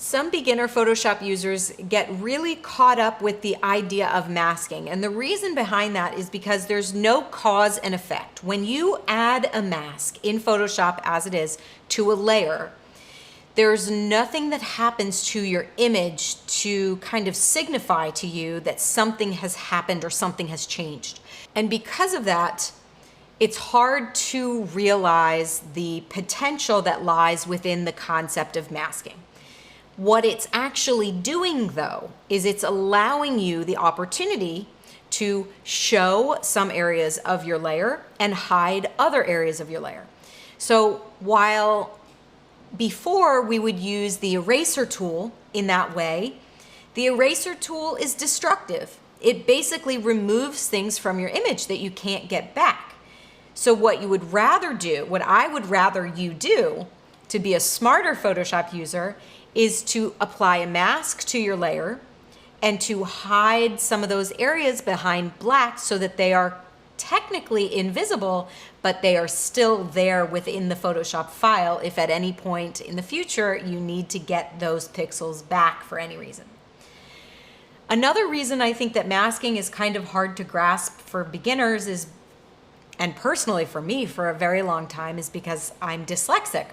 Some beginner Photoshop users get really caught up with the idea of masking. And the reason behind that is because there's no cause and effect. When you add a mask in Photoshop as it is to a layer, there's nothing that happens to your image to kind of signify to you that something has happened or something has changed. And because of that, it's hard to realize the potential that lies within the concept of masking. What it's actually doing, though, is it's allowing you the opportunity to show some areas of your layer and hide other areas of your layer. So while before we would use the eraser tool in that way, the eraser tool is destructive. It basically removes things from your image that you can't get back. So what you would rather do, what I would rather you do to be a smarter Photoshop user, is to apply a mask to your layer and to hide some of those areas behind black so that they are technically invisible, but they are still there within the Photoshop file if at any point in the future you need to get those pixels back for any reason. Another reason I think that masking is kind of hard to grasp for beginners is, and personally for me for a very long time, is because I'm dyslexic.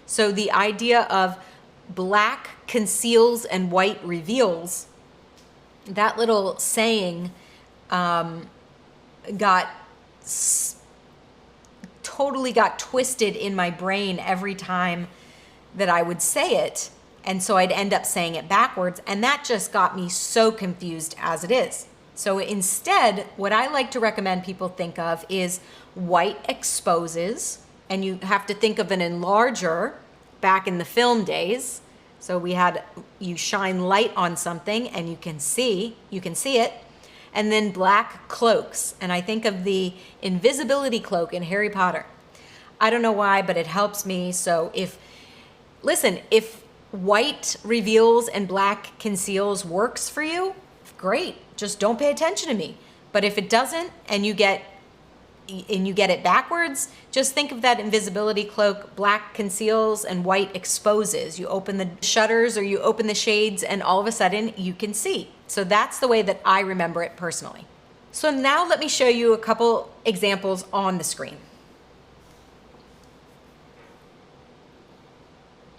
So the idea of black conceals and white reveals, that little saying totally got twisted in my brain every time that I would say it. And so I'd end up saying it backwards. And that just got me so confused as it is. So instead, what I like to recommend people think of is white exposes, and you have to think of an enlarger back in the film days. So you shine light on something and you can see it. And then black cloaks. And I think of the invisibility cloak in Harry Potter. I don't know why, but it helps me. So if white reveals and black conceals works for you, great. Just don't pay attention to me. But if it doesn't and you get it backwards, just think of that invisibility cloak, black conceals and white exposes. You open the shutters or you open the shades and all of a sudden you can see. So that's the way that I remember it personally. So now let me show you a couple examples on the screen.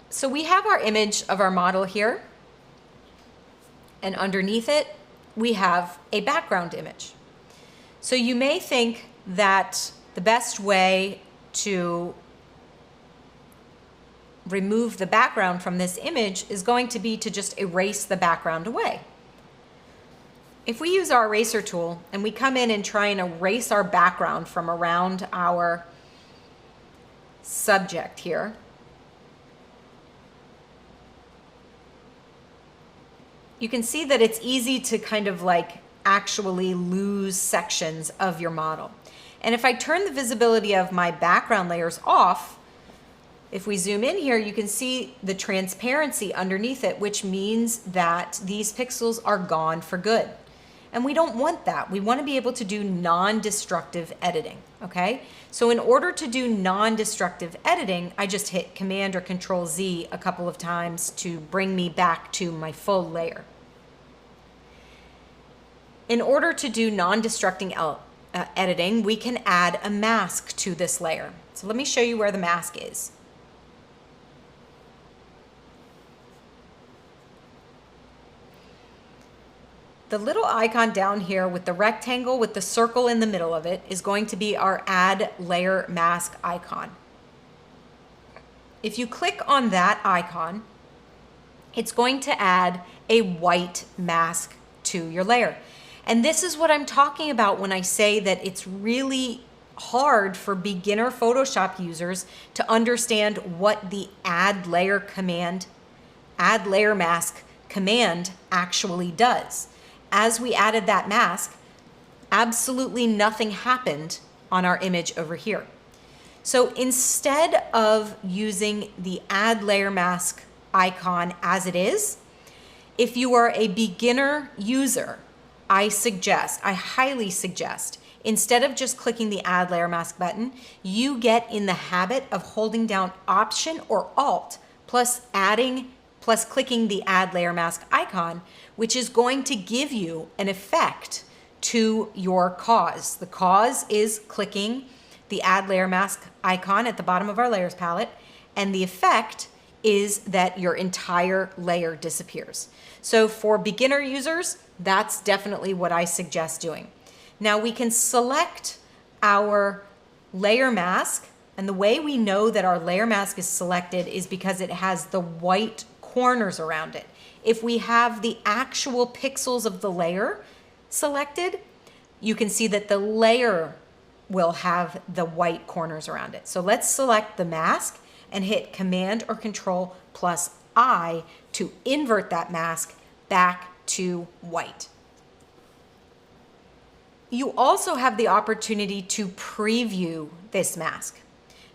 So we have our image of our model here, and underneath it, we have a background image. So you may think that the best way to remove the background from this image is going to be to just erase the background away. If we use our eraser tool and we come in and try and erase our background from around our subject here, you can see that it's easy to kind of like actually lose sections of your model. And if I turn the visibility of my background layers off, if we zoom in here, you can see the transparency underneath it, which means that these pixels are gone for good. And we don't want that. We want to be able to do non-destructive editing, okay? So in order to do non-destructive editing, I just hit Command or Control Z a couple of times to bring me back to my full layer. In order to do non-destructing editing, we can add a mask to this layer. So let me show you where the mask is. The little icon down here with the rectangle with the circle in the middle of it is going to be our Add Layer Mask icon. If you click on that icon, it's going to add a white mask to your layer. And this is what I'm talking about when I say that it's really hard for beginner Photoshop users to understand what the Add Layer Mask command actually does. As we added that mask, absolutely nothing happened on our image over here. So instead of using the Add Layer Mask icon as it is, if you are a beginner user, I highly suggest, instead of just clicking the Add Layer Mask button, you get in the habit of holding down Option or Alt, plus adding plus clicking the Add Layer Mask icon, which is going to give you an effect to your cause. The cause is clicking the Add Layer Mask icon at the bottom of our layers palette, and the effect is that your entire layer disappears. So for beginner users, that's definitely what I suggest doing. Now we can select our layer mask, and the way we know that our layer mask is selected is because it has the white corners around it. If we have the actual pixels of the layer selected, you can see that the layer will have the white corners around it. So let's select the mask and hit Command or Control plus I to invert that mask back to white. You also have the opportunity to preview this mask.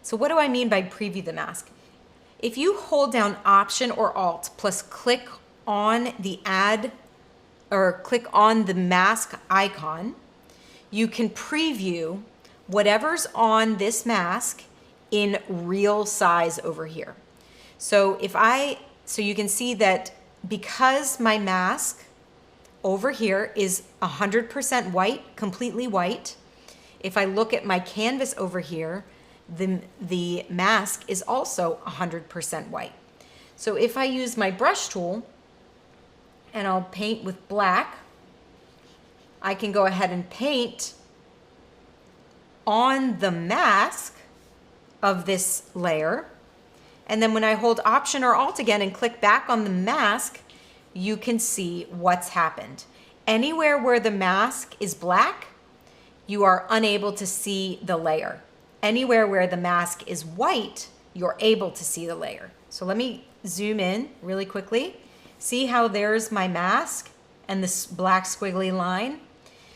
So what do I mean by preview the mask? If you hold down Option or Alt plus click on the click on the mask icon, you can preview whatever's on this mask in real size over here. So you can see that because my mask over here is 100% white, completely white, if I look at my canvas over here, the mask is also 100% white. So if I use my brush tool and I'll paint with black, I can go ahead and paint on the mask of this layer. And then when I hold Option or Alt again and click back on the mask, you can see what's happened. Anywhere where the mask is black, you are unable to see the layer. Anywhere where the mask is white, you're able to see the layer. So let me zoom in really quickly. See how there's my mask and this black squiggly line?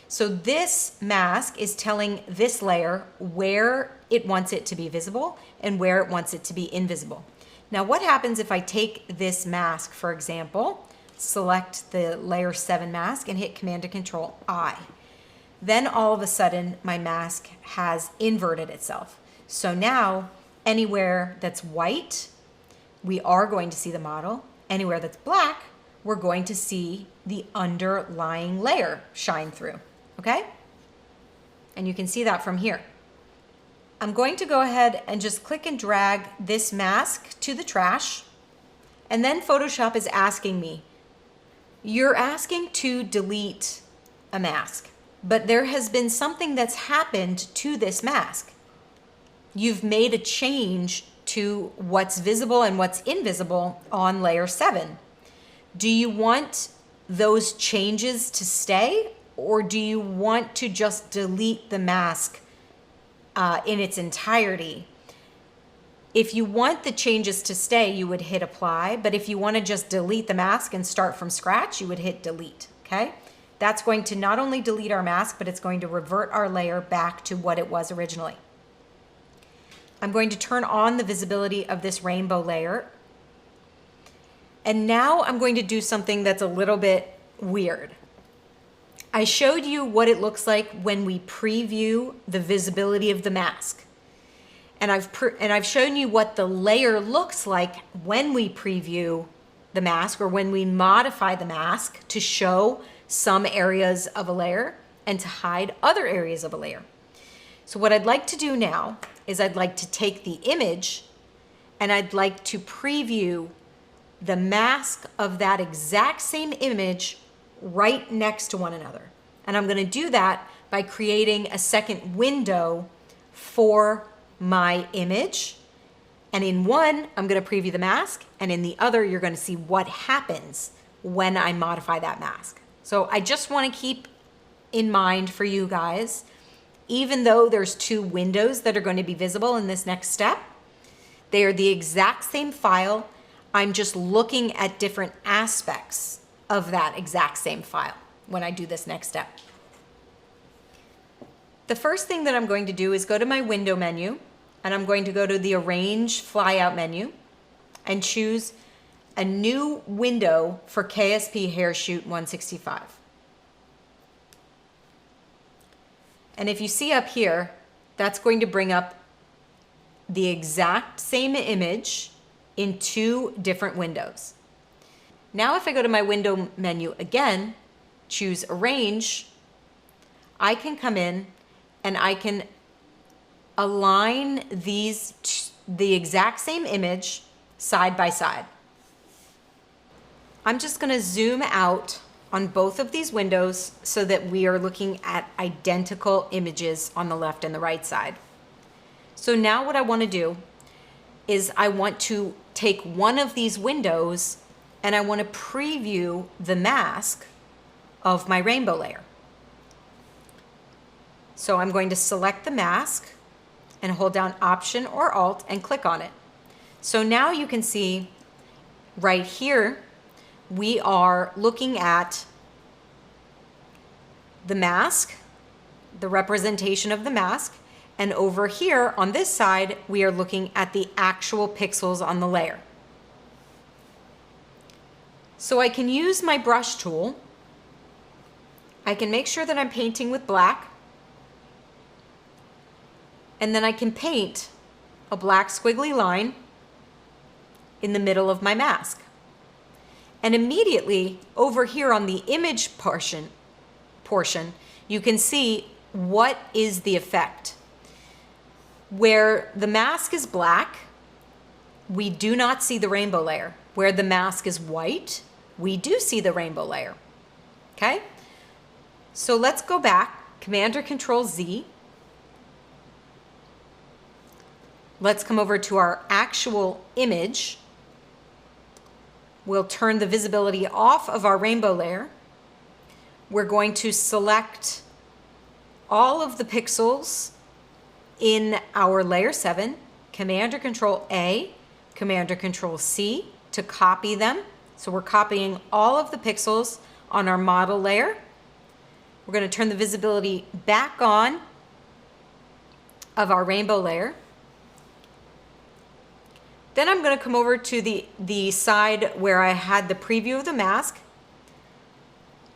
So this mask is telling this layer where it wants it to be visible and where it wants it to be invisible. Now what happens if I take this mask, for example, select the layer 7 mask and hit Command and Control I. Then all of a sudden my mask has inverted itself. So now anywhere that's white, we are going to see the model. Anywhere that's black, we're going to see the underlying layer shine through, okay? And you can see that from here. I'm going to go ahead and just click and drag this mask to the trash. And then Photoshop is asking me, you're asking to delete a mask, but there has been something that's happened to this mask. You've made a change to what's visible and what's invisible on layer 7. Do you want those changes to stay, or do you want to just delete the mask in its entirety? If you want the changes to stay, you would hit Apply, but if you want to just delete the mask and start from scratch, you would hit Delete, okay? That's going to not only delete our mask, but it's going to revert our layer back to what it was originally. I'm going to turn on the visibility of this rainbow layer. And now I'm going to do something that's a little bit weird. I showed you what it looks like when we preview the visibility of the mask. And I've shown you what the layer looks like when we preview the mask or when we modify the mask to show some areas of a layer and to hide other areas of a layer. So what I'd like to do now is I'd like to take the image and I'd like to preview the mask of that exact same image right next to one another. And I'm going to do that by creating a second window for my image. And in one, I'm going to preview the mask, and in the other, you're going to see what happens when I modify that mask. So I just want to keep in mind for you guys, even though there's two windows that are going to be visible in this next step, they are the exact same file. I'm just looking at different aspects of that exact same file when I do this next step. The first thing that I'm going to do is go to my window menu, and I'm going to go to the Arrange Flyout menu and choose a new window for KSP Hairshoot 165. And if you see up here, that's going to bring up the exact same image in two different windows. Now if I go to my window menu again, choose Arrange, I can come in and I can align the exact same image side by side. I'm just gonna zoom out on both of these windows so that we are looking at identical images on the left and the right side. So now what I want to do is I want to take one of these windows and I want to preview the mask of my rainbow layer. So I'm going to select the mask and hold down Option or Alt and click on it. So now you can see right here, we are looking at the mask, the representation of the mask, and over here on this side, we are looking at the actual pixels on the layer. So I can use my brush tool. I can make sure that I'm painting with black, and then I can paint a black squiggly line in the middle of my mask. And immediately over here on the image portion, you can see what is the effect. Where the mask is black, we do not see the rainbow layer. Where the mask is white, we do see the rainbow layer. Okay? So let's go back, Command or Control Z. Let's come over to our actual image. We'll turn the visibility off of our rainbow layer. We're going to select all of the pixels in our layer 7, Command or Control A, Command or Control C to copy them. So we're copying all of the pixels on our model layer. We're going to turn the visibility back on of our rainbow layer. Then I'm going to come over to the side where I had the preview of the mask.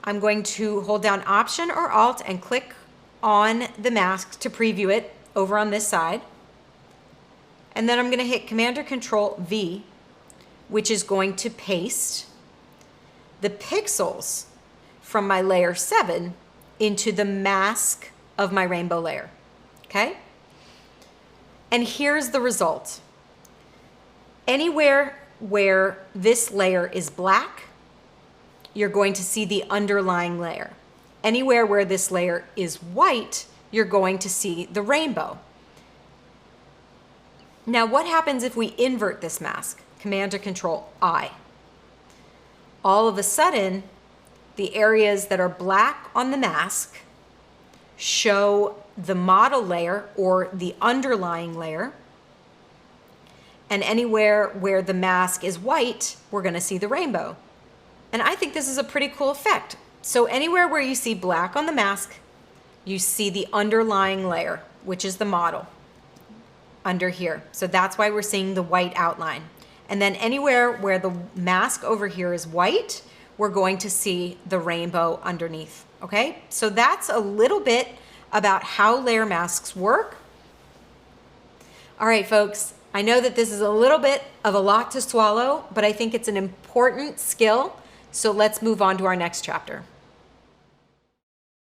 I'm going to hold down Option or Alt and click on the mask to preview it over on this side. And then I'm going to hit Command or Control V, which is going to paste the pixels from my layer 7 into the mask of my rainbow layer. Okay? And here's the result. Anywhere where this layer is black, you're going to see the underlying layer. Anywhere where this layer is white, you're going to see the rainbow. Now what happens if we invert this mask? Command or Control I. All of a sudden, the areas that are black on the mask show the model layer or the underlying layer. And anywhere where the mask is white, we're going to see the rainbow. And I think this is a pretty cool effect. So anywhere where you see black on the mask, you see the underlying layer, which is the model under here. So that's why we're seeing the white outline. And then anywhere where the mask over here is white, we're going to see the rainbow underneath. Okay, so that's a little bit about how layer masks work. All right, folks, I know that this is a little bit of a lot to swallow, but I think it's an important skill. So let's move on to our next chapter.